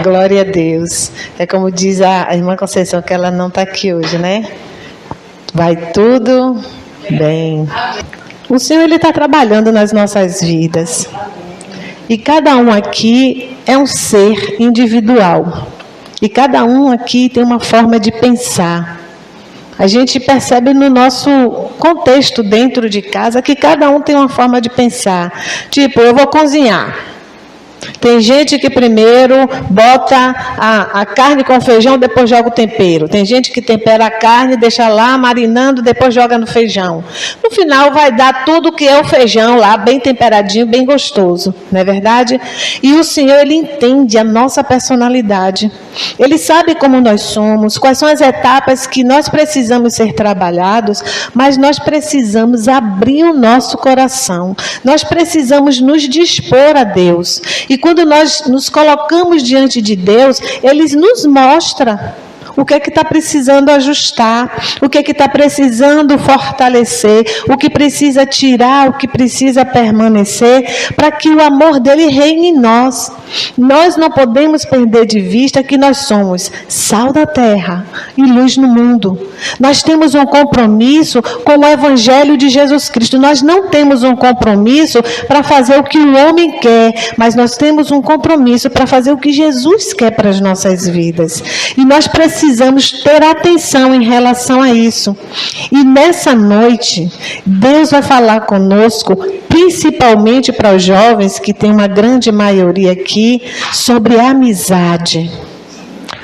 Glória a Deus. É como diz a irmã Conceição, que ela não está aqui hoje, né? Vai tudo bem. O Senhor, Ele está trabalhando nas nossas vidas. E cada um aqui é um ser individual. E cada um aqui tem uma forma de pensar. A gente percebe no nosso contexto dentro de casa que cada um tem uma forma de pensar. Tipo, eu vou cozinhar. Tem gente que primeiro bota a carne com feijão, depois joga o tempero. Tem gente que tempera a carne, deixa lá marinando, depois joga no feijão. No final vai dar tudo que é o feijão lá, bem temperadinho, bem gostoso. Não é verdade? E o Senhor, Ele entende a nossa personalidade. Ele sabe como nós somos, quais são as etapas que nós precisamos ser trabalhados, mas nós precisamos abrir o nosso coração. Nós precisamos nos dispor a Deus. E quando nós nos colocamos diante de Deus, Ele nos mostra o que é que está precisando ajustar, o que é que está precisando fortalecer, o que precisa tirar, o que precisa permanecer, para que o amor dele reine em nós. Nós não podemos perder de vista que nós somos sal da terra e luz no mundo. Nós temos um compromisso com o Evangelho de Jesus Cristo. Nós não temos um compromisso para fazer o que o homem quer, mas nós temos um compromisso para fazer o que Jesus quer para as nossas vidas. E nós precisamos ter atenção em relação a isso. E nessa noite, Deus vai falar conosco, principalmente para os jovens, que tem uma grande maioria aqui, sobre amizade.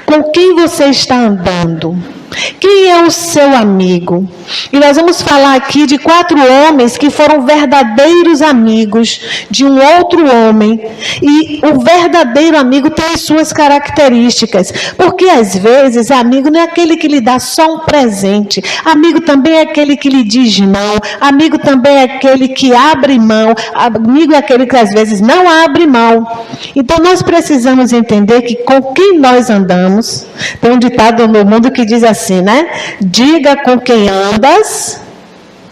Com quem você está andando? Quem é o seu amigo? E nós vamos falar aqui de 4 homens que foram verdadeiros amigos de um outro homem. E o verdadeiro amigo tem as suas características. Porque às vezes amigo não é aquele que lhe dá só um presente. Amigo também é aquele que lhe diz não. Amigo também é aquele que abre mão. Amigo é aquele que às vezes não abre mão. Então nós precisamos entender que com quem nós andamos, tem um ditado no mundo que diz assim, né? Diga com quem andas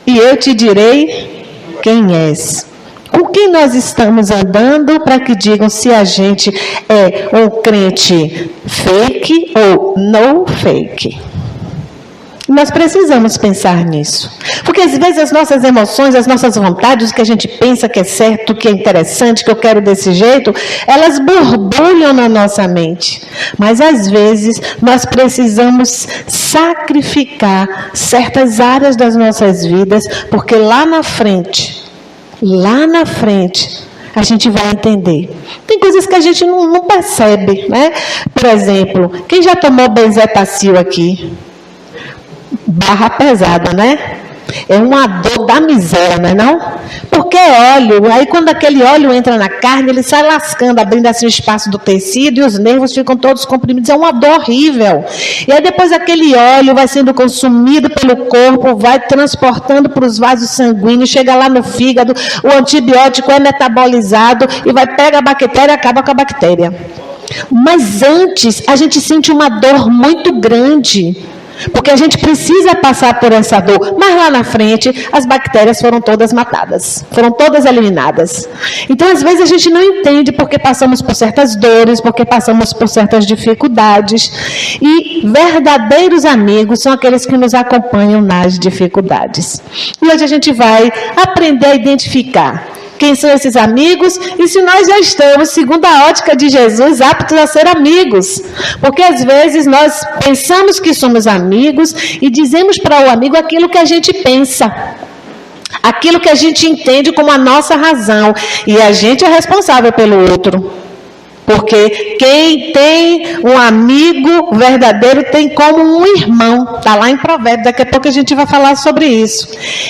e eu te direi quem és. Com quem nós estamos andando para que digam se a gente é um crente fake ou no fake. Nós precisamos pensar nisso. Porque às vezes as nossas emoções, as nossas vontades, o que a gente pensa que é certo, que é interessante, que eu quero desse jeito, elas borbulham na nossa mente. Mas às vezes nós precisamos sacrificar certas áreas das nossas vidas, porque lá na frente, a gente vai entender. Tem coisas que a gente não percebe, né? Por exemplo, quem já tomou benzetacil aqui? Barra pesada, né? É uma dor da miséria, não é não? Porque é óleo, aí quando aquele óleo entra na carne, ele sai lascando, abrindo assim o espaço do tecido e os nervos ficam todos comprimidos, é uma dor horrível. E aí depois aquele óleo vai sendo consumido pelo corpo, vai transportando para os vasos sanguíneos, chega lá no fígado, o antibiótico é metabolizado e vai pegar a bactéria e acaba com a bactéria. Mas antes, a gente sente uma dor muito grande, porque a gente precisa passar por essa dor. Mas lá na frente, as bactérias foram todas matadas. Foram todas eliminadas. Então, às vezes, a gente não entende porque passamos por certas dores, porque passamos por certas dificuldades. E verdadeiros amigos são aqueles que nos acompanham nas dificuldades. E hoje a gente vai aprender a identificar quem são esses amigos e se nós já estamos, segundo a ótica de Jesus, aptos a ser amigos. Porque às vezes nós pensamos que somos amigos e dizemos para o amigo aquilo que a gente pensa, aquilo que a gente entende como a nossa razão. E a gente é responsável pelo outro. Porque quem tem um amigo verdadeiro tem como um irmão. Está lá em Provérbios, daqui a pouco a gente vai falar sobre isso.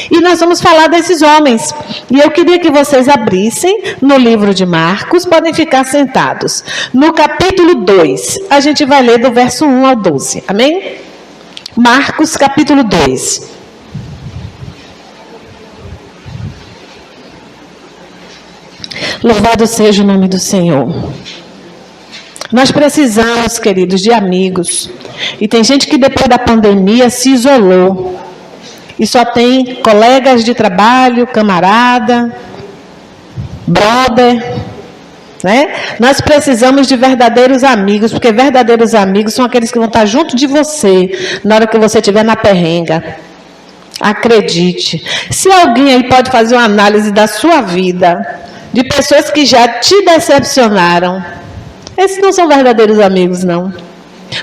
E nós vamos falar desses homens. E eu queria que vocês abrissem no livro de Marcos, podem ficar sentados. No capítulo 2, a gente vai ler do verso 1 ao 12. Amém? Marcos, capítulo 2. Louvado seja o nome do Senhor. Nós precisamos, queridos, de amigos. E tem gente que depois da pandemia se isolou. E só tem colegas de trabalho, camarada, brother. né? Nós precisamos de verdadeiros amigos, porque verdadeiros amigos são aqueles que vão estar junto de você na hora que você estiver na perrenga. Acredite. Se alguém aí pode fazer uma análise da sua vida, de pessoas que já te decepcionaram, esses não são verdadeiros amigos, não.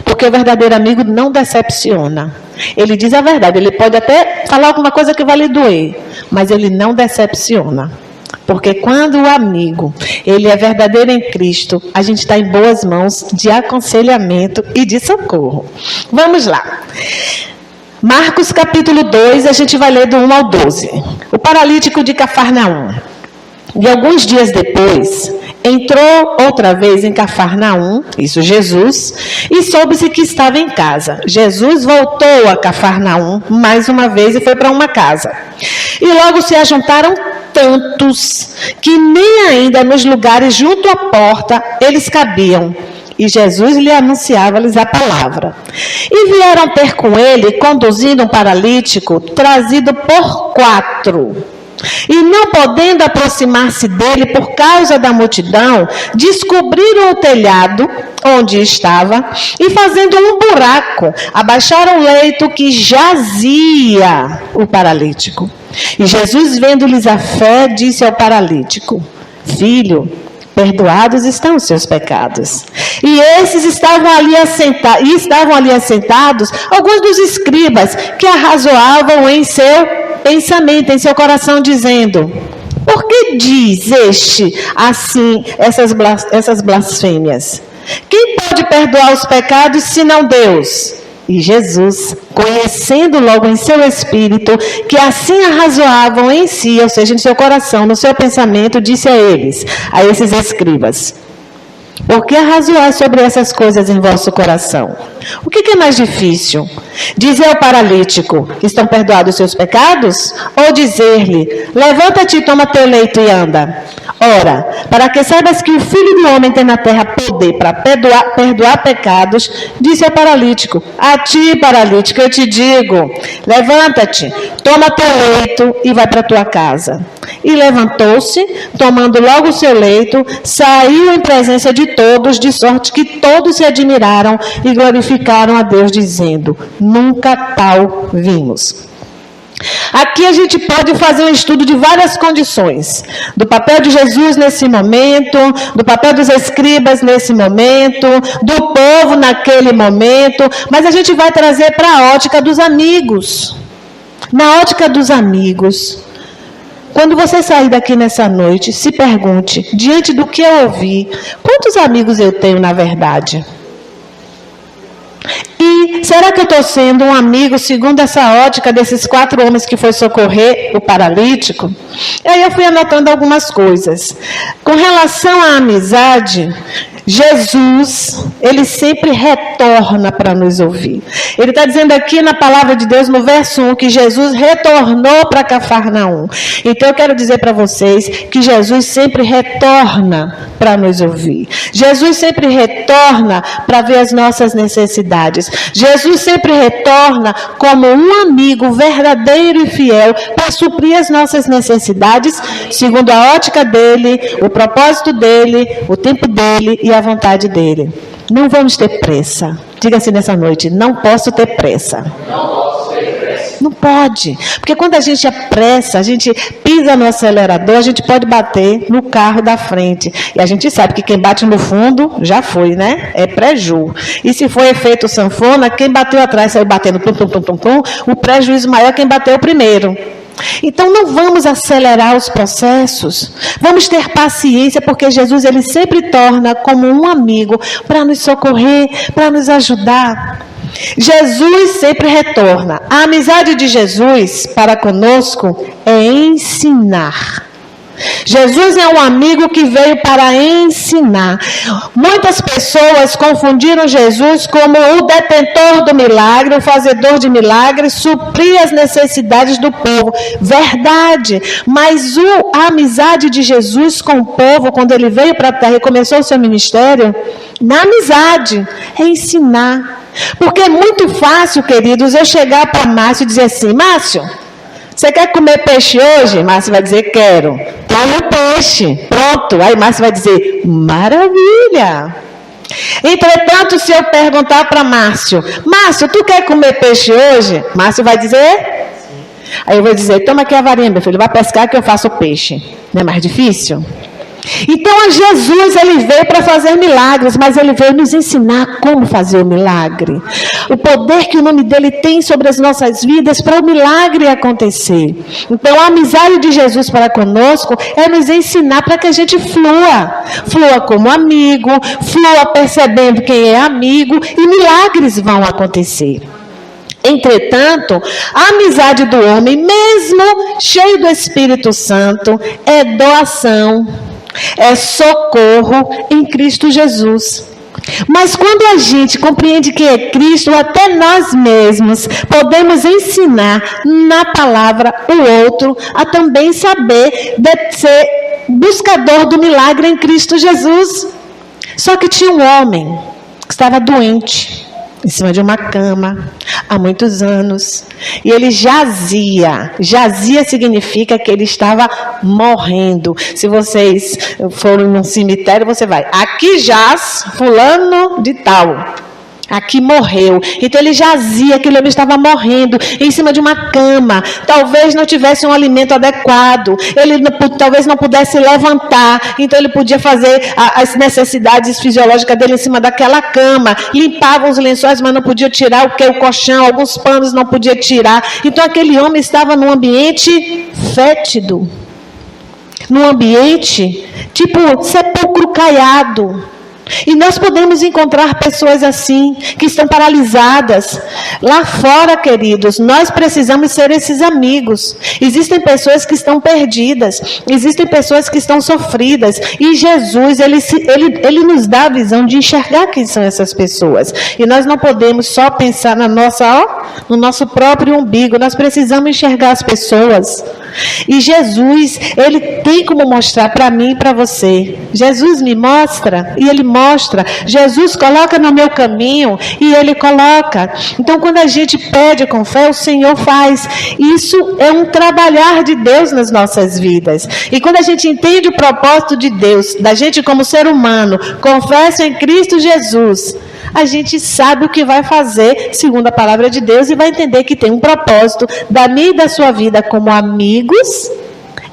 Porque o verdadeiro amigo não decepciona. Ele diz a verdade, ele pode até falar alguma coisa que vai lhe doer, mas ele não decepciona. Porque quando o amigo, ele é verdadeiro em Cristo, a gente está em boas mãos de aconselhamento e de socorro. Vamos lá. Marcos capítulo 2, a gente vai ler do 1 ao 12. O paralítico de Cafarnaum. E alguns dias depois, entrou outra vez em Cafarnaum, isso Jesus, e soube-se que estava em casa. Jesus voltou a Cafarnaum mais uma vez e foi para uma casa. E logo se ajuntaram tantos que nem ainda nos lugares junto à porta eles cabiam. E Jesus lhe anunciava-lhes a palavra. E vieram ter com ele, conduzindo um paralítico, trazido por 4. E não podendo aproximar-se dele por causa da multidão, descobriram o telhado onde estava e, fazendo um buraco, abaixaram o leito que jazia o paralítico. E Jesus, vendo-lhes a fé, disse ao paralítico: Filho, perdoados estão os seus pecados. E esses estavam ali assentados alguns dos escribas que arrazoavam em seu pensamento, em seu coração, dizendo: por que diz este assim essas blasfêmias? Quem pode perdoar os pecados senão Deus? E Jesus, conhecendo logo em seu espírito que assim arrazoavam em si, ou seja, em seu coração, no seu pensamento, disse a eles, a esses escribas: por que arrazoar sobre essas coisas em vosso coração? O que é mais difícil? Dizer ao paralítico: estão perdoados os seus pecados? Ou dizer-lhe: levanta-te, toma teu leito e anda? Ora, para que saibas que o Filho do Homem tem na terra poder para perdoar pecados, disse ao paralítico: a ti, paralítico, eu te digo, levanta-te, toma teu leito e vai para a tua casa. E levantou-se, tomando logo o seu leito, saiu em presença de todos, de sorte que todos se admiraram e glorificaram a Deus, dizendo: nunca tal vimos. Aqui a gente pode fazer um estudo de várias condições, do papel de Jesus nesse momento, do papel dos escribas nesse momento, do povo naquele momento, mas a gente vai trazer para a ótica dos amigos. Na ótica dos amigos, quando você sair daqui nessa noite, se pergunte, diante do que eu ouvi, quantos amigos eu tenho na verdade? E será que eu estou sendo um amigo segundo essa ótica desses 4 homens que foi socorrer o paralítico? E aí eu fui anotando algumas coisas. Com relação à amizade, Jesus, ele sempre retorna para nos ouvir. Ele está dizendo aqui na palavra de Deus, no verso 1, que Jesus retornou para Cafarnaum. Então eu quero dizer para vocês que Jesus sempre retorna para nos ouvir. Jesus sempre retorna para ver as nossas necessidades. Jesus sempre retorna como um amigo verdadeiro e fiel para suprir as nossas necessidades, segundo a ótica dele, o propósito dele, o tempo dele e a vontade dele. Não vamos ter pressa. Diga assim nessa noite: não posso ter pressa. Não posso ter pressa. Não pode. Porque quando a gente apressa, a gente pisa no acelerador, a gente pode bater no carro da frente. E a gente sabe que quem bate no fundo, já foi, né? É preju. E se for efeito sanfona, quem bateu atrás saiu batendo pum, pum, pum, pum, pum, o prejuízo maior é quem bateu primeiro. Então não vamos acelerar os processos, vamos ter paciência, porque Jesus ele sempre torna como um amigo para nos socorrer, para nos ajudar. Jesus sempre retorna. A amizade de Jesus para conosco é ensinar. Jesus é um amigo que veio para ensinar. Muitas pessoas confundiram Jesus como o detentor do milagre, o fazedor de milagres, suprir as necessidades do povo. Verdade, mas a amizade de Jesus com o povo, quando ele veio para a terra e começou o seu ministério, na amizade, é ensinar. Porque é muito fácil, queridos, eu chegar para Márcio e dizer assim: Márcio, você quer comer peixe hoje? Márcio vai dizer: quero. tome o peixe. Pronto. Aí Márcio vai dizer, maravilha. Entretanto, se eu perguntar para Márcio, Márcio, tu quer comer peixe hoje? Márcio vai dizer? Aí eu vou dizer, toma aqui a varinha, meu filho, vai pescar que eu faço o peixe. Não é mais difícil? Então, Jesus, ele veio para fazer milagres, mas ele veio nos ensinar como fazer o milagre. O poder que o nome dele tem sobre as nossas vidas para o milagre acontecer. Então, a amizade de Jesus para conosco é nos ensinar para que a gente flua. Flua como amigo, flua percebendo quem é amigo e milagres vão acontecer. Entretanto, a amizade do homem, mesmo cheio do Espírito Santo, é doação, é socorro em Cristo Jesus. Mas quando a gente compreende quem é Cristo, até nós mesmos podemos ensinar na palavra o outro a também saber de ser buscador do milagre em Cristo Jesus. Só que tinha um homem que estava doente, em cima de uma cama, há muitos anos. E ele jazia. Jazia significa que ele estava morrendo. Se vocês forem num cemitério, você vai, aqui jaz fulano de tal. Aqui morreu. Então ele jazia, aquele homem estava morrendo em cima de uma cama. Talvez não tivesse um alimento adequado. Ele talvez não pudesse levantar. Então ele podia fazer as necessidades fisiológicas dele em cima daquela cama. Limpava os lençóis, mas não podia tirar o colchão. Alguns panos não podia tirar. Então aquele homem estava num ambiente fétido. Num ambiente tipo sepulcro caiado. E nós podemos encontrar pessoas assim, que estão paralisadas. Lá fora, queridos, nós precisamos ser esses amigos. Existem pessoas que estão perdidas. Existem pessoas que estão sofridas. E Jesus, ele nos dá a visão de enxergar quem são essas pessoas. E nós não podemos só pensar no nosso próprio umbigo. Nós precisamos enxergar as pessoas. E Jesus, ele tem como mostrar para mim e para você. Jesus me mostra e ele mostra. Jesus coloca no meu caminho e ele coloca. Então, quando a gente pede com fé, o Senhor faz. Isso é um trabalhar de Deus nas nossas vidas. E quando a gente entende o propósito de Deus, da gente como ser humano, confessa em Cristo Jesus, a gente sabe o que vai fazer segundo a palavra de Deus e vai entender que tem um propósito da minha e da sua vida como amigos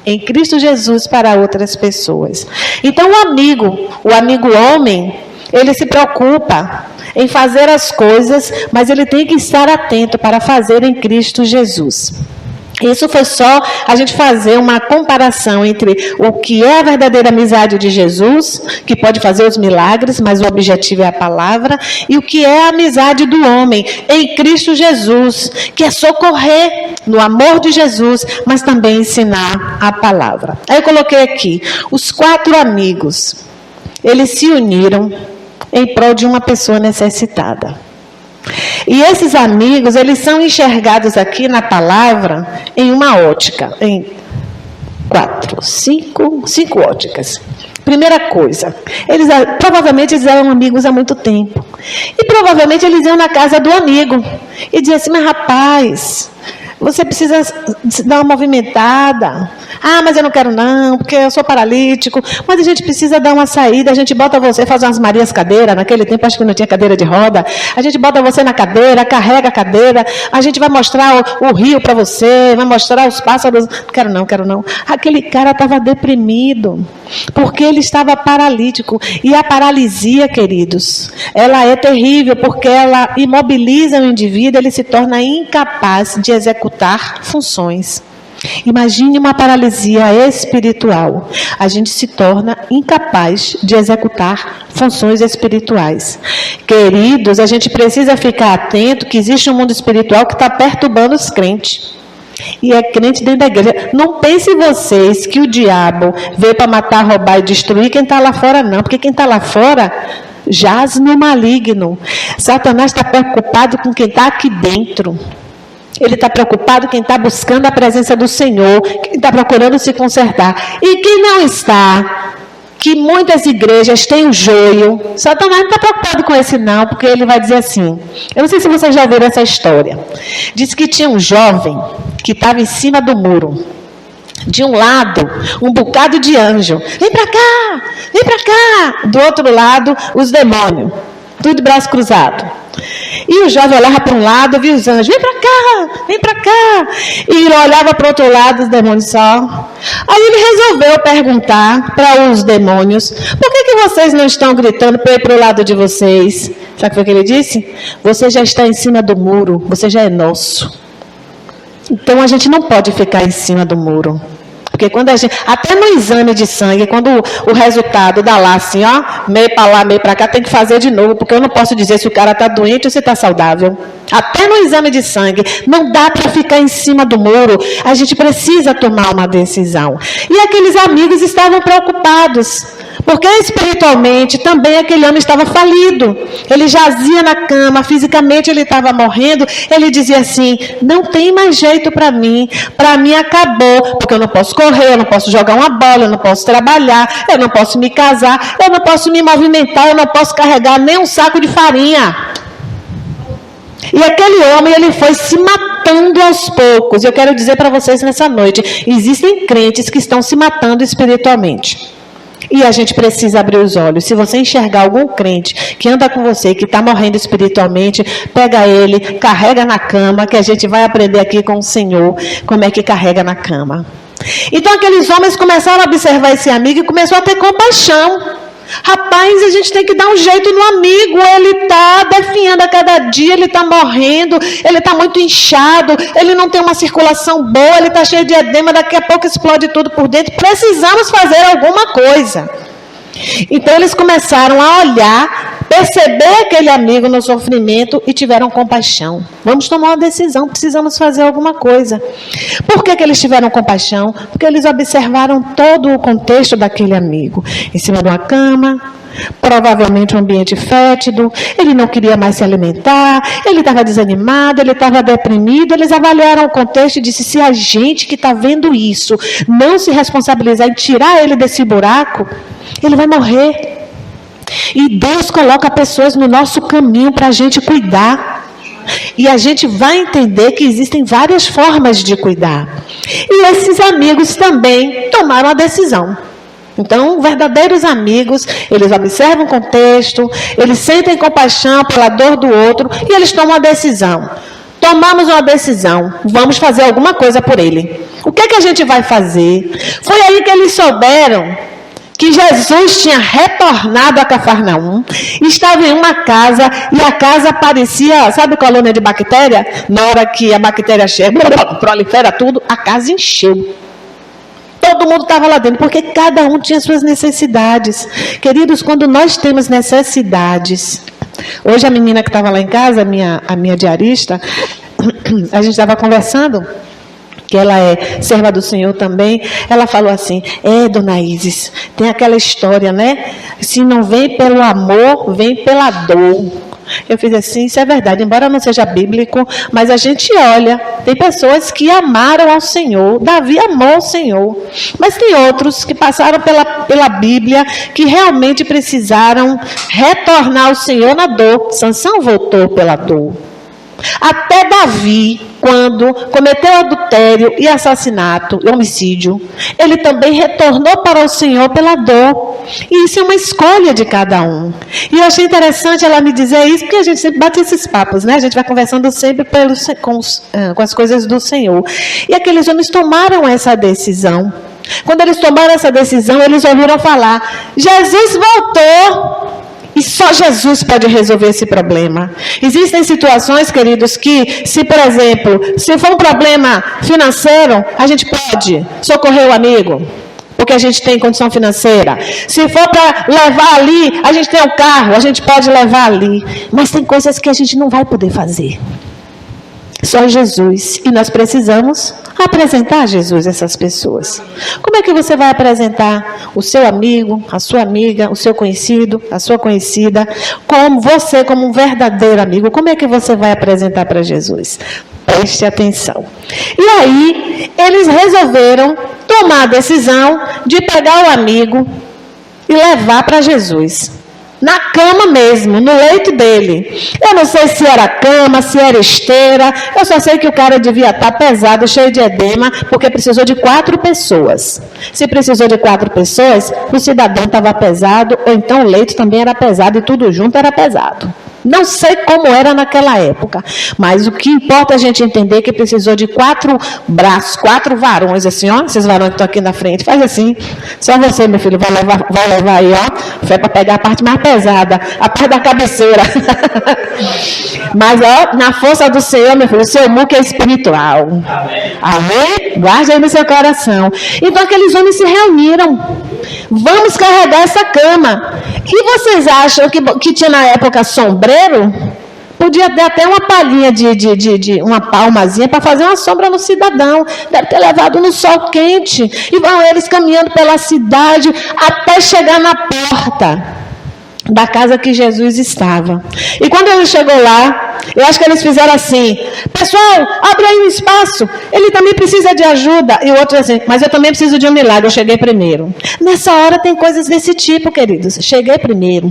em Cristo Jesus para outras pessoas. Então o amigo homem, ele se preocupa em fazer as coisas, mas ele tem que estar atento para fazer em Cristo Jesus. Isso foi só a gente fazer uma comparação entre o que é a verdadeira amizade de Jesus, que pode fazer os milagres, mas o objetivo é a palavra, e o que é a amizade do homem em Cristo Jesus, que é socorrer no amor de Jesus, mas também ensinar a palavra. Aí eu coloquei aqui, os 4 amigos, eles se uniram em prol de uma pessoa necessitada. E esses amigos, eles são enxergados aqui na palavra em uma ótica, em 5 óticas. Primeira coisa, provavelmente eles eram amigos há muito tempo. E provavelmente eles iam na casa do amigo e diziam assim, mas rapaz, você precisa dar uma movimentada. Ah, mas eu não quero não, porque eu sou paralítico. Mas a gente precisa dar uma saída. A gente bota você, faz umas Marias cadeira. Naquele tempo acho que não tinha cadeira de roda. A gente bota você na cadeira, carrega a cadeira. A gente vai mostrar o rio para você, vai mostrar os pássaros. Quero não. Aquele cara estava deprimido, porque ele estava paralítico. E a paralisia, queridos, ela é terrível, porque ela imobiliza o indivíduo, ele se torna incapaz de executar funções. Imagine uma paralisia espiritual. A gente se torna incapaz de executar funções espirituais. Queridos, a gente precisa ficar atento que existe um mundo espiritual que está perturbando os crentes. E é crente dentro da igreja. Não pense vocês que o diabo veio para matar, roubar e destruir quem está lá fora, não. Porque quem está lá fora jaz no maligno. Satanás está preocupado com quem está aqui dentro. Ele está preocupado quem está buscando a presença do Senhor, quem está procurando se consertar. E quem não está, que muitas igrejas têm o joio, Satanás não está preocupado com esse não, porque ele vai dizer assim, eu não sei se vocês já ouviram essa história, diz que tinha um jovem que estava em cima do muro, De um lado, um bocado de anjo. Vem para cá, vem para cá. Do outro lado, os demônios. Tudo de braço cruzado. E o jovem olhava para um lado, via os anjos. Vem para cá, vem para cá. E ele olhava para o outro lado, os demônios só. Aí ele resolveu perguntar para os demônios. Por que vocês não estão gritando para ir para o lado de vocês? Sabe o que foi que ele disse? Você já está em cima do muro. Você já é nosso. Então a gente não pode ficar em cima do muro. Porque quando a gente, até no exame de sangue, quando o resultado dá lá assim, ó, meio para lá, meio para cá, tem que fazer de novo, porque eu não posso dizer se o cara está doente ou se está saudável. Até no exame de sangue, não dá para ficar em cima do muro, a gente precisa tomar uma decisão. E aqueles amigos estavam preocupados, porque espiritualmente também aquele homem estava falido. Ele jazia na cama, fisicamente ele estava morrendo. Ele dizia assim, não tem mais jeito para mim acabou, porque eu não posso correr, eu não posso jogar uma bola, eu não posso trabalhar, eu não posso me casar, eu não posso me movimentar, eu não posso carregar nem um saco de farinha. E aquele homem, ele foi se matando aos poucos. Eu quero dizer para vocês nessa noite, existem crentes que estão se matando espiritualmente. E a gente precisa abrir os olhos. Se você enxergar algum crente que anda com você, que está morrendo espiritualmente, pega ele, carrega na cama, que a gente vai aprender aqui com o Senhor como é que carrega na cama. Então aqueles homens começaram a observar esse amigo e começaram a ter compaixão. Rapaz, a gente tem que dar um jeito no amigo, ele está definhando a cada dia, ele está morrendo, ele está muito inchado, ele não tem uma circulação boa, ele está cheio de edema, daqui a pouco explode tudo por dentro, precisamos fazer alguma coisa. Então eles começaram a olhar, perceber aquele amigo no sofrimento e tiveram compaixão. Vamos tomar uma decisão, precisamos fazer alguma coisa. Por que eles tiveram compaixão? Porque eles observaram todo o contexto daquele amigo. Em cima de uma cama, provavelmente um ambiente fétido, ele não queria mais se alimentar, ele estava desanimado, ele estava deprimido. Eles avaliaram o contexto e disseram, se a gente que está vendo isso não se responsabilizar em tirar ele desse buraco, ele vai morrer. E Deus coloca pessoas no nosso caminho para a gente cuidar. E a gente vai entender que existem várias formas de cuidar. E esses amigos também tomaram a decisão. Então, verdadeiros amigos, eles observam o contexto, eles sentem compaixão pela dor do outro e eles tomam a decisão. Tomamos uma decisão, vamos fazer alguma coisa por ele. O que a gente vai fazer? Foi aí que eles souberam que Jesus tinha retornado a Cafarnaum, estava em uma casa, e a casa parecia, sabe, colônia de bactéria? Na hora que a bactéria chega, prolifera tudo, a casa encheu. Todo mundo estava lá dentro, porque cada um tinha suas necessidades. Queridos, quando nós temos necessidades... Hoje a menina que estava lá em casa, a minha diarista, a gente estava conversando, que ela é serva do Senhor também, ela falou assim, dona Isis, tem aquela história, né? Se não vem pelo amor, vem pela dor. Eu fiz assim, isso é verdade, embora não seja bíblico, mas a gente olha, tem pessoas que amaram ao Senhor, Davi amou ao Senhor, mas tem outros que passaram pela Bíblia, que realmente precisaram retornar ao Senhor na dor. Sansão voltou pela dor. Até Davi, quando cometeu adultério e assassinato, homicídio, ele também retornou para o Senhor pela dor. E isso é uma escolha de cada um. E eu achei interessante ela me dizer isso, porque a gente sempre bate esses papos, né? A gente vai conversando sempre com as coisas do Senhor. E aqueles homens tomaram essa decisão. Quando eles tomaram essa decisão, eles ouviram falar, Jesus voltou. E só Jesus pode resolver esse problema. Existem situações, queridos, que, se, por exemplo, se for um problema financeiro, a gente pode socorrer o amigo, porque a gente tem condição financeira. Se for para levar ali, a gente tem o carro, a gente pode levar ali. Mas tem coisas que a gente não vai poder fazer. Só Jesus. E nós precisamos apresentar a Jesus a essas pessoas. Como é que você vai apresentar o seu amigo, a sua amiga, o seu conhecido, a sua conhecida, como você, como um verdadeiro amigo? Como é que você vai apresentar para Jesus? Preste atenção. E aí, eles resolveram tomar a decisão de pegar o amigo e levar para Jesus. Na cama mesmo, no leito dele. Eu não sei se era cama, se era esteira. Eu só sei que o cara devia estar pesado, cheio de edema, porque precisou de 4 pessoas. Se precisou de 4 pessoas, o cidadão estava pesado, ou então o leito também era pesado, e tudo junto era pesado. Não sei como era naquela época, mas o que importa a gente entender que precisou de 4 braços, 4 varões, assim, ó, esses varões que estão aqui na frente, faz assim, só você, meu filho, vai levar aí, ó, foi para pegar a parte mais pesada, a parte da cabeceira. Mas, ó, na força do Senhor, meu filho, o seu muque é espiritual. Amém? Guarde aí no seu coração. Então, aqueles homens se reuniram. Vamos carregar essa cama. E vocês acham que tinha na época sombreiro? Podia ter até uma palhinha uma palmazinha para fazer uma sombra no cidadão. Deve ter levado no sol quente. E vão eles caminhando pela cidade até chegar na porta da casa que Jesus estava. E quando ele chegou lá, eu acho que eles fizeram assim: pessoal, abre aí um espaço, ele também precisa de ajuda. E o outro assim: mas eu também preciso de um milagre, eu cheguei primeiro. Nessa hora tem coisas desse tipo, queridos, cheguei primeiro.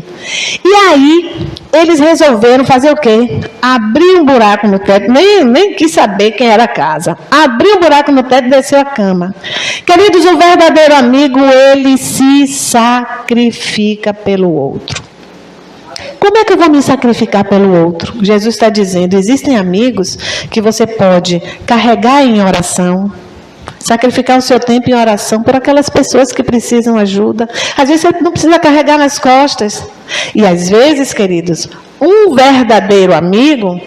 E aí, eles resolveram fazer o quê? Abrir um buraco no teto, nem quis saber quem era a casa. Abriu um buraco no teto e desceu a cama. Queridos, o verdadeiro amigo, ele se sacrifica pelo outro. Como é que eu vou me sacrificar pelo outro? Jesus está dizendo, existem amigos que você pode carregar em oração, sacrificar o seu tempo em oração por aquelas pessoas que precisam ajuda. Às vezes você não precisa carregar nas costas. E às vezes, queridos, um verdadeiro amigo,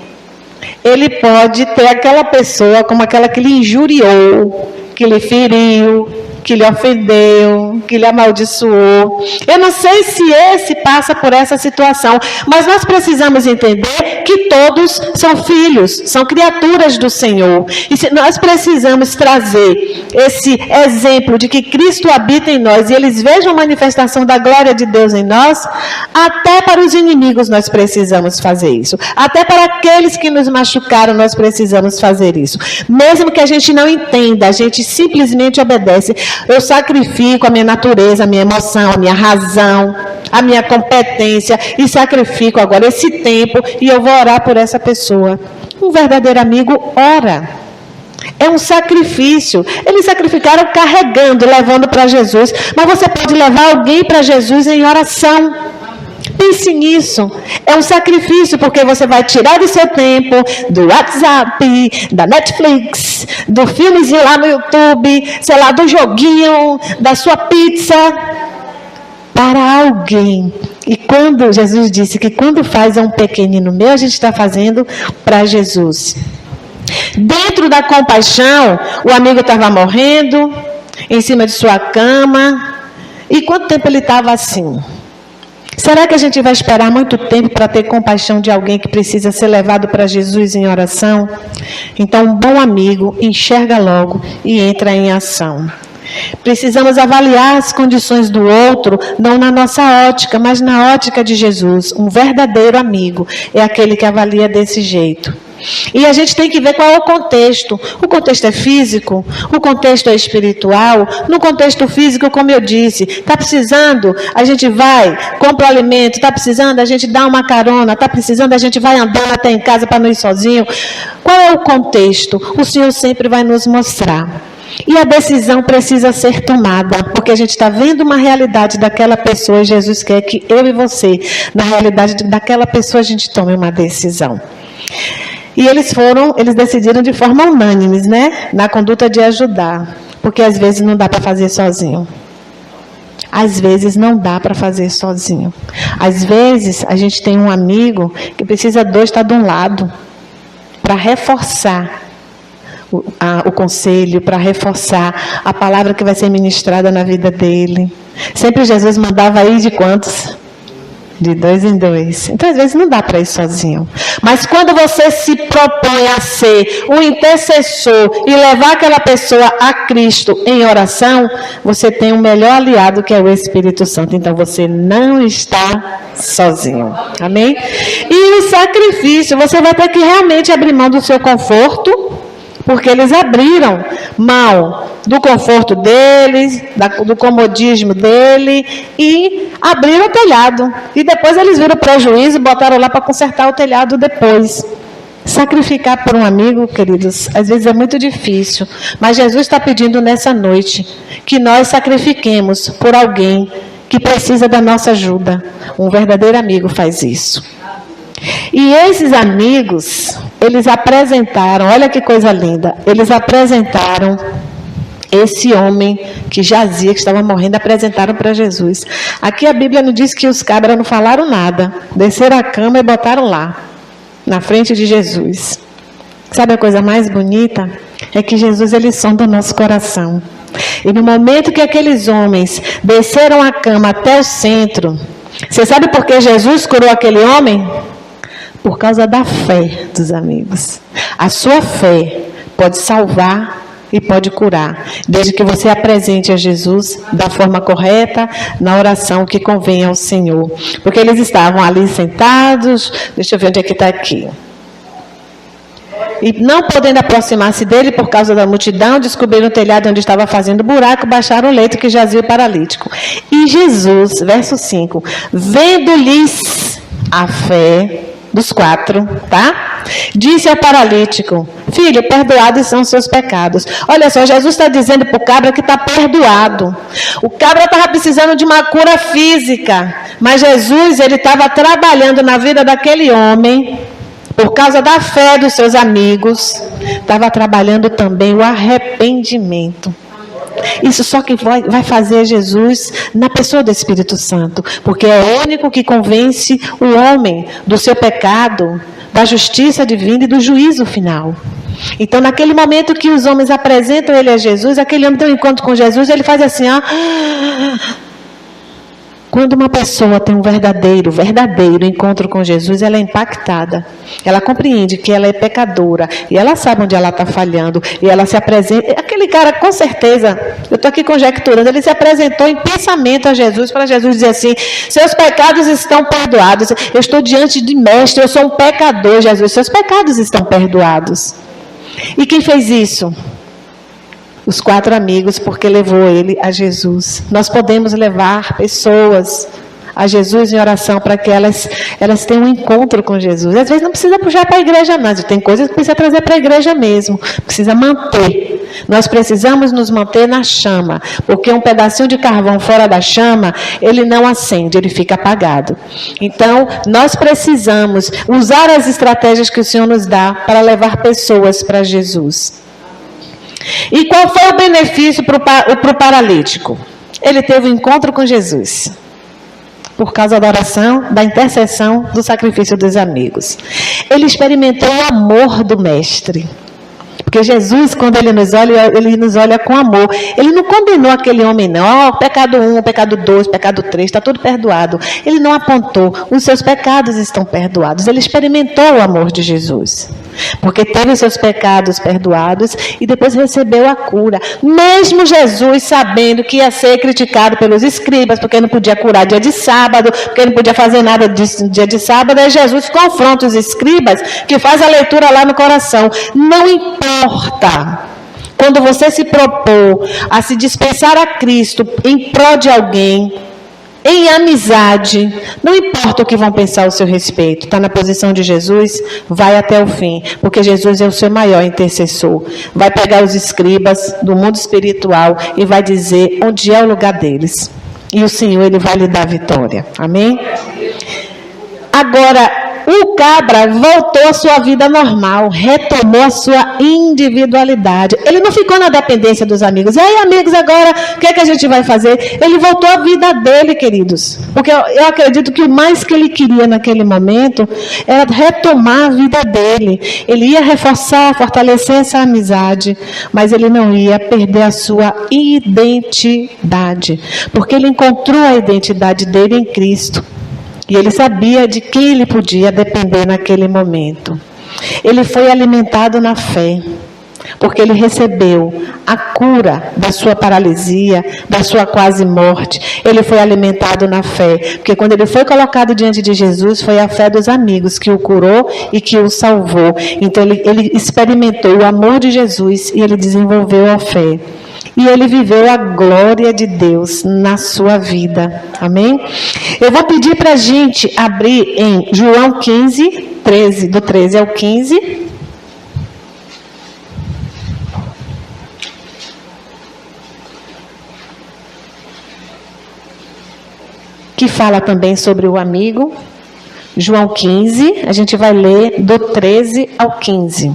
ele pode ter aquela pessoa como aquela que lhe injuriou, que lhe feriu, que lhe ofendeu, que lhe amaldiçoou. Eu não sei se esse passa por essa situação, mas nós precisamos entender que todos são filhos, são criaturas do Senhor. E se nós precisamos trazer esse exemplo de que Cristo habita em nós e eles vejam a manifestação da glória de Deus em nós, até para os inimigos nós precisamos fazer isso. Até para aqueles que nos machucaram nós precisamos fazer isso. Mesmo que a gente não entenda, a gente simplesmente obedece. Eu sacrifico a minha natureza, a minha emoção, a minha razão, a minha competência e sacrifico agora esse tempo e eu vou orar por essa pessoa. Um verdadeiro amigo ora. É um sacrifício. Eles sacrificaram carregando, levando para Jesus. Mas você pode levar alguém para Jesus em oração. Pense nisso. É um sacrifício, porque você vai tirar do seu tempo, do WhatsApp, da Netflix, do filmezinho lá no YouTube, sei lá, do joguinho, da sua pizza, para alguém. E quando Jesus disse que quando faz a um pequenino meu, a gente está fazendo para Jesus. Dentro da compaixão, o amigo estava morrendo, em cima de sua cama. E quanto tempo ele estava assim? Será que a gente vai esperar muito tempo para ter compaixão de alguém que precisa ser levado para Jesus em oração? Então, um bom amigo enxerga logo e entra em ação. Precisamos avaliar as condições do outro, não na nossa ótica, mas na ótica de Jesus. Um verdadeiro amigo é aquele que avalia desse jeito. E a gente tem que ver qual é o contexto. O contexto é físico, o contexto é espiritual. No contexto físico, como eu disse, está precisando, a gente vai, compra o alimento, está precisando, a gente dá uma carona, está precisando, a gente vai andando até em casa para não ir sozinho. Qual é o contexto? O Senhor sempre vai nos mostrar. E a decisão precisa ser tomada, porque a gente está vendo uma realidade daquela pessoa e Jesus quer que eu e você, na realidade daquela pessoa, a gente tome uma decisão. E eles decidiram de forma unânime, né? Na conduta de ajudar. Porque às vezes não dá para fazer sozinho. Às vezes não dá para fazer sozinho. Às vezes a gente tem um amigo que precisa dois estar de um lado para reforçar o conselho, para reforçar a palavra que vai ser ministrada na vida dele. Sempre Jesus mandava ir de quantos? De 2 em 2. Então, às vezes, não dá para ir sozinho. Mas quando você se propõe a ser um intercessor e levar aquela pessoa a Cristo em oração, você tem um melhor aliado, que é o Espírito Santo. Então, você não está sozinho. Amém? E o sacrifício, você vai ter que realmente abrir mão do seu conforto, porque eles abriram mão do conforto deles, do comodismo dele, e abriram o telhado. E depois eles viram prejuízo e botaram lá para consertar o telhado depois. Sacrificar por um amigo, queridos, às vezes é muito difícil, mas Jesus está pedindo nessa noite que nós sacrifiquemos por alguém que precisa da nossa ajuda. Um verdadeiro amigo faz isso. E esses amigos, eles apresentaram, olha que coisa linda, eles apresentaram esse homem que jazia, que estava morrendo, apresentaram para Jesus. Aqui a Bíblia não diz que os cabras não falaram nada, desceram a cama e botaram lá, na frente de Jesus. Sabe a coisa mais bonita? É que Jesus, ele sonda o nosso coração. E no momento que aqueles homens desceram a cama até o centro, você sabe por que Jesus curou aquele homem? Por causa da fé dos amigos. A sua fé pode salvar e pode curar, desde que você apresente a Jesus da forma correta, na oração que convém ao Senhor. Porque eles estavam ali sentados, deixa eu ver onde é que está aqui. E não podendo aproximar-se dele por causa da multidão, descobriram o telhado onde estava fazendo buraco, baixaram o leito que jazia o paralítico. E Jesus, verso 5, vendo-lhes a fé dos 4, tá? Disse ao paralítico: filho, perdoados são os seus pecados. Olha só, Jesus está dizendo para o cabra que está perdoado. O cabra estava precisando de uma cura física, mas Jesus, ele estava trabalhando na vida daquele homem, por causa da fé dos seus amigos, estava trabalhando também o arrependimento. Isso só quem vai fazer Jesus na pessoa do Espírito Santo, porque é o único que convence o homem do seu pecado, da justiça divina e do juízo final. Então, naquele momento que os homens apresentam ele a Jesus, aquele homem tem um encontro com Jesus, ele faz assim, ó. Quando uma pessoa tem um verdadeiro encontro com Jesus, ela é impactada. Ela compreende que ela é pecadora. E ela sabe onde ela está falhando. E ela se apresenta. Aquele cara, com certeza, eu estou aqui conjecturando, ele se apresentou em pensamento a Jesus, para Jesus dizer assim: seus pecados estão perdoados. Eu estou diante de mestre, eu sou um pecador, Jesus. Seus pecados estão perdoados. E quem fez isso? Os 4 amigos, porque levou ele a Jesus. Nós podemos levar pessoas a Jesus em oração para que elas tenham um encontro com Jesus. Às vezes não precisa puxar para a igreja, não. Tem coisas que precisa trazer para a igreja mesmo. Precisa manter. Nós precisamos nos manter na chama, porque um pedacinho de carvão fora da chama, ele não acende, ele fica apagado. Então, nós precisamos usar as estratégias que o Senhor nos dá para levar pessoas para Jesus. E qual foi o benefício para o paralítico? Ele teve um encontro com Jesus, por causa da oração, da intercessão, do sacrifício dos amigos. Ele experimentou o amor do Mestre. Porque Jesus, quando ele nos olha com amor. Ele não condenou aquele homem, não. Pecado 1, pecado 2, pecado 3, está tudo perdoado. Ele não apontou, os seus pecados estão perdoados. Ele experimentou o amor de Jesus. Porque teve os seus pecados perdoados e depois recebeu a cura. Mesmo Jesus sabendo que ia ser criticado pelos escribas, porque não podia curar dia de sábado, porque não podia fazer nada dia de sábado, aí Jesus confronta os escribas, que faz a leitura lá no coração. Não importa. Quando você se propor a se dispensar a Cristo em prol de alguém, em amizade, não importa o que vão pensar ao seu respeito, está na posição de Jesus, vai até o fim, porque Jesus é o seu maior intercessor. Vai pegar os escribas do mundo espiritual e vai dizer onde é o lugar deles. E o Senhor, ele vai lhe dar vitória. Amém? Agora, o cabra voltou à sua vida normal, retomou a sua individualidade. Ele não ficou na dependência dos amigos. E aí, amigos, agora, o que é que a gente vai fazer? Ele voltou à vida dele, queridos. Porque eu acredito que o mais que ele queria naquele momento era retomar a vida dele. Ele ia reforçar, fortalecer essa amizade, mas ele não ia perder a sua identidade. Porque ele encontrou a identidade dele em Cristo. E ele sabia de quem ele podia depender naquele momento. Ele foi alimentado na fé. porque ele recebeu a cura da sua paralisia, da sua quase morte. Ele foi alimentado na fé, porque quando ele foi colocado diante de Jesus, foi a fé dos amigos que o curou e que o salvou. Então ele experimentou o amor de Jesus e ele desenvolveu a fé. E ele viveu a glória de Deus na sua vida. Amém? Eu vou pedir para a gente abrir em João 15, 13, do 13 ao 15. Que fala também sobre o amigo. João 15, a gente vai ler do 13 ao 15.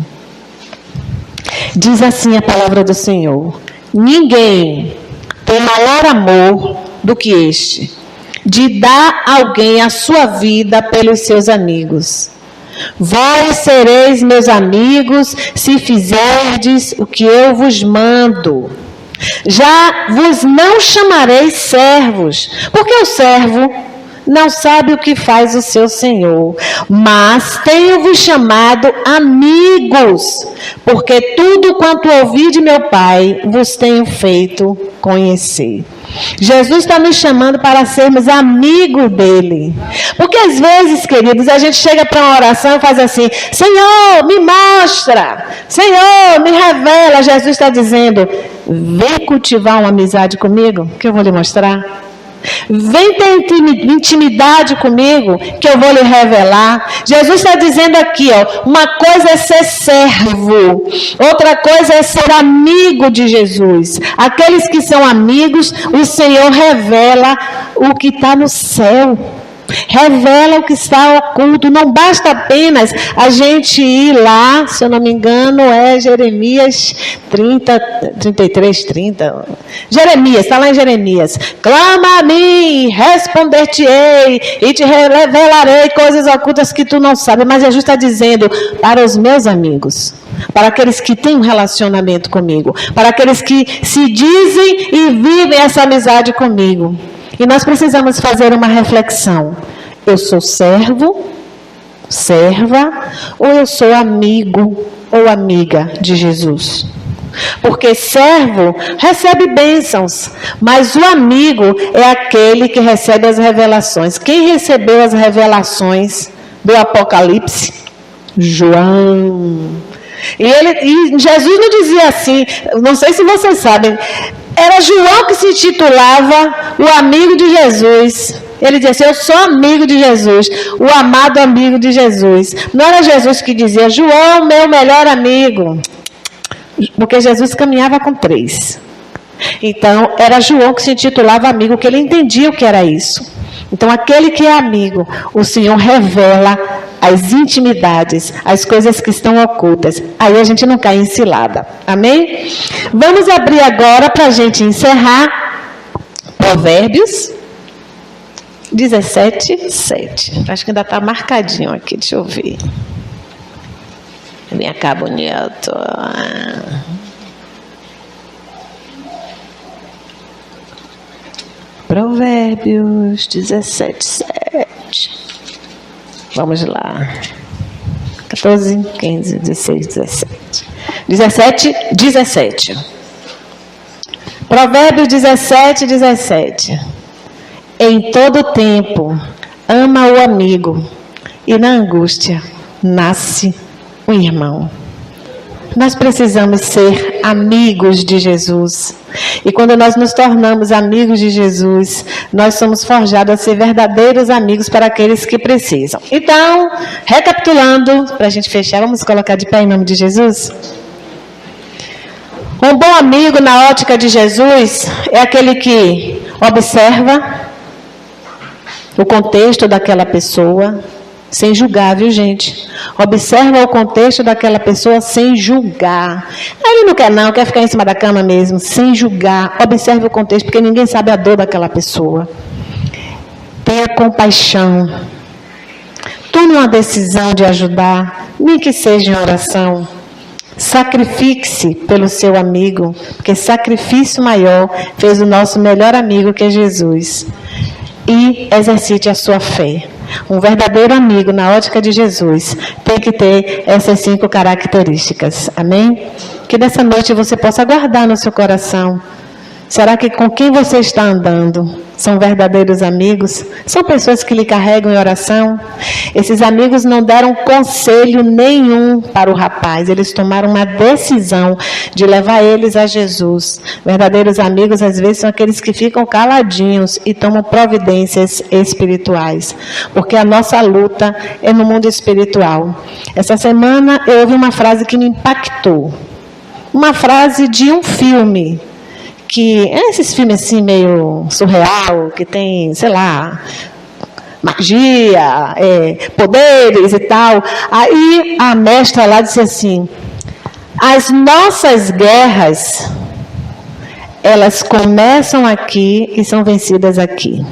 Diz assim a palavra do Senhor: ninguém tem maior amor do que este, de dar a alguém a sua vida pelos seus amigos. Vós sereis meus amigos se fizerdes o que eu vos mando. Já vos não chamarei servos, porque o servo não sabe o que faz o seu senhor, mas tenho-vos chamado amigos, porque tudo quanto ouvi de meu Pai vos tenho feito conhecer. Jesus está nos chamando para sermos amigos dele. Porque às vezes, queridos, a gente chega para uma oração e faz assim: Senhor, me mostra, Senhor, me revela. Jesus está dizendo: vem cultivar uma amizade comigo, que eu vou lhe mostrar. Vem ter intimidade comigo, que eu vou lhe revelar. Jesus está dizendo aqui, ó, uma coisa é ser servo, outra coisa é ser amigo de Jesus. Aqueles que são amigos, o Senhor revela o que está no céu. Revela o que está oculto. Não basta apenas a gente ir lá, se eu não me engano, é Jeremias 30. Jeremias, está lá em Jeremias. Clama a mim, responder-te-ei, e te revelarei coisas ocultas que tu não sabes. Mas Jesus está dizendo para os meus amigos, para aqueles que têm um relacionamento comigo, para aqueles que se dizem e vivem essa amizade comigo. E nós precisamos fazer uma reflexão. Eu sou servo, serva, ou eu sou amigo ou amiga de Jesus? Porque servo recebe bênçãos, mas o amigo é aquele que recebe as revelações. Quem recebeu as revelações do Apocalipse? João. E Jesus não dizia assim, não sei se vocês sabem, era João que se intitulava o amigo de Jesus. Ele dizia assim: eu sou amigo de Jesus, o amado amigo de Jesus. Não era Jesus que dizia: João, meu melhor amigo. Porque Jesus caminhava com 3. Então, era João que se intitulava amigo, que ele entendia o que era isso. Então, aquele que é amigo, o Senhor revela as intimidades, as coisas que estão ocultas. Aí a gente não cai em cilada. Amém? Vamos abrir agora para a gente encerrar Provérbios 17, 7. Acho que ainda está marcadinho aqui, deixa eu ver. Vem cá, bonito. Provérbios 17, 7. Vamos lá. 14, 15, 16, 17. 17. Provérbios 17, 17. Em todo tempo, ama o amigo, e na angústia nasce o irmão. Nós precisamos ser amigos de Jesus. E quando nós nos tornamos amigos de Jesus, nós somos forjados a ser verdadeiros amigos para aqueles que precisam. Então, recapitulando, para a gente fechar, vamos colocar de pé em nome de Jesus? Um bom amigo, na ótica de Jesus, é aquele que observa o contexto daquela pessoa, sem julgar, viu, gente? Observa o contexto daquela pessoa sem julgar. Ele não quer não, quer ficar em cima da cama mesmo, sem julgar. Observe o contexto, porque ninguém sabe a dor daquela pessoa. Tenha compaixão. Tome uma decisão de ajudar, nem que seja em oração. Sacrifique-se pelo seu amigo, porque sacrifício maior fez o nosso melhor amigo, que é Jesus. E exercite a sua fé. Um verdadeiro amigo, na ótica de Jesus, tem que ter essas 5 características. Amém? Que nessa noite você possa guardar no seu coração. Será que com quem você está andando são verdadeiros amigos? São pessoas que lhe carregam em oração? Esses amigos não deram conselho nenhum para o rapaz. Eles tomaram uma decisão de levar eles a Jesus. Verdadeiros amigos, às vezes, são aqueles que ficam caladinhos e tomam providências espirituais. Porque a nossa luta é no mundo espiritual. Essa semana eu ouvi uma frase que me impactou. Uma frase de um filme. Que é esses filmes assim meio surreal, que tem, sei lá, magia, poderes e tal. Aí a mestra lá disse assim: as nossas guerras, elas começam aqui e são vencidas aqui.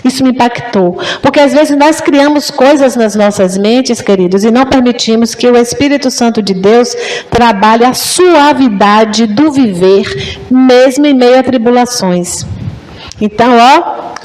Isso me impactou, porque às vezes nós criamos coisas nas nossas mentes, queridos, e não permitimos que o Espírito Santo de Deus trabalhe a suavidade do viver, mesmo em meio a tribulações. Então,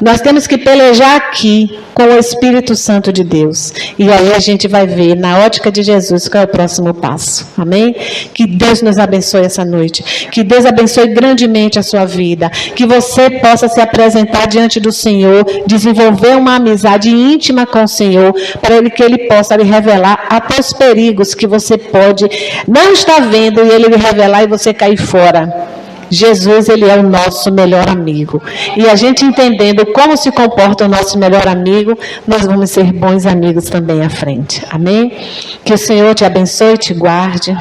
nós temos que pelejar aqui com o Espírito Santo de Deus. E aí a gente vai ver, na ótica de Jesus, qual é o próximo passo. Amém? Que Deus nos abençoe essa noite. Que Deus abençoe grandemente a sua vida. Que você possa se apresentar diante do Senhor, desenvolver uma amizade íntima com o Senhor, para que Ele possa lhe revelar até os perigos que você pode não estar vendo e Ele lhe revelar e você cair fora. Jesus, Ele é o nosso melhor amigo. E a gente entendendo como se comporta o nosso melhor amigo, nós vamos ser bons amigos também à frente. Amém? Que o Senhor te abençoe e te guarde.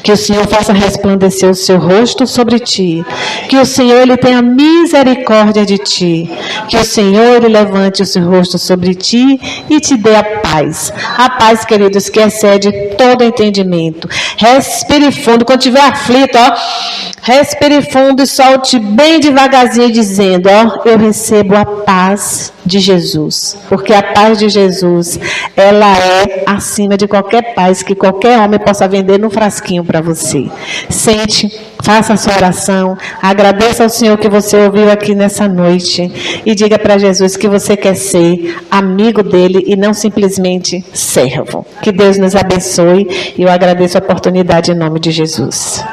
Que o Senhor faça resplandecer o seu rosto sobre ti. Que o Senhor, Ele tenha misericórdia de ti. Que o Senhor, Ele levante o seu rosto sobre ti e te dê a paz. A paz, queridos, que excede todo entendimento. Respire fundo. Quando estiver aflito, respire fundo e solte bem devagarzinho, dizendo, eu recebo a paz de Jesus. Porque a paz de Jesus, ela é acima de qualquer paz que qualquer homem possa vender num frasquinho para você. Sente, faça a sua oração, agradeça ao Senhor que você ouviu aqui nessa noite e diga para Jesus que você quer ser amigo dele e não simplesmente servo. Que Deus nos abençoe e eu agradeço a oportunidade em nome de Jesus.